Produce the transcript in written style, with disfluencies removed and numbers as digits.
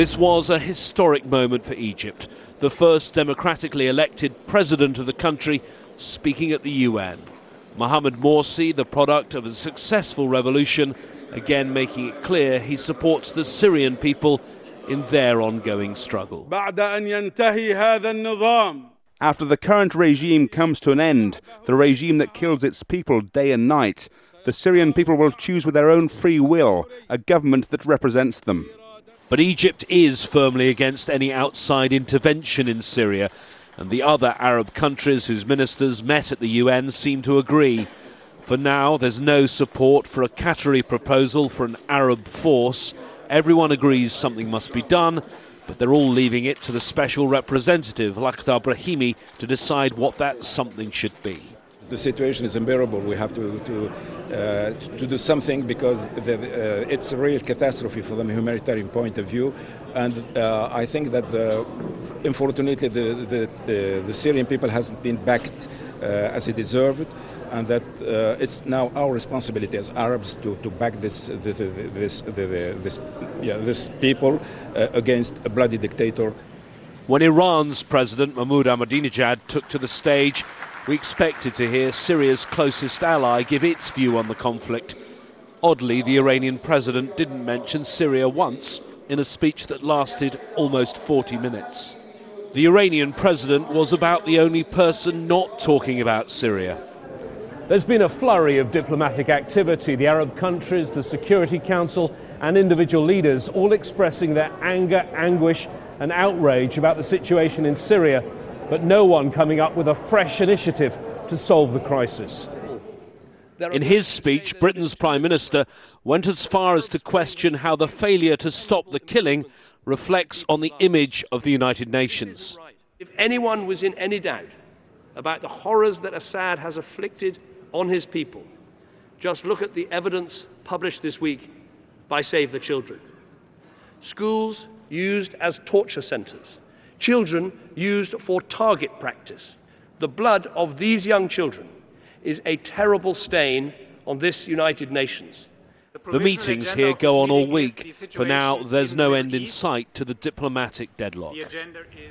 This was a historic moment for Egypt, the first democratically elected president of the country speaking at the UN. Mohammed Morsi, the product of a successful revolution, again making it clear he supports the Syrian people in their ongoing struggle. After the current regime comes to an end, the regime that kills its people day and night, the Syrian people will choose with their own free will a government that represents them. But Egypt is firmly against any outside intervention in Syria, and the other Arab countries whose ministers met at the UN seem to agree. For now, there's no support for a Qatari proposal for an Arab force. Everyone agrees something must be done, but they're all leaving it to the special representative, Lakhdar Brahimi, to decide what that something should be. The situation is unbearable. We have to do something because it's a real catastrophe from the humanitarian point of view. And I think that, unfortunately, the Syrian people hasn't been backed as they deserve it, and that it's now our responsibility as Arabs to back this people against a bloody dictator. When Iran's President Mahmoud Ahmadinejad took to the stage, we expected to hear Syria's closest ally give its view on the conflict. Oddly, the Iranian president didn't mention Syria once in a speech that lasted almost 40 minutes. The Iranian president was about the only person not talking about Syria. There's been a flurry of diplomatic activity. The Arab countries, the Security Council, and individual leaders all expressing their anger, anguish, and outrage about the situation in Syria, but no one coming up with a fresh initiative to solve the crisis. In his speech, Britain's Prime Minister went as far as to question how the failure to stop the killing reflects on the image of the United Nations. If anyone was in any doubt about the horrors that Assad has inflicted on his people, just look at the evidence published this week by Save the Children. Schools used as torture centres. Children used for target practice. The blood of these young children is a terrible stain on this United Nations. The meetings here go on all week. For now, there's no end in sight to the diplomatic deadlock.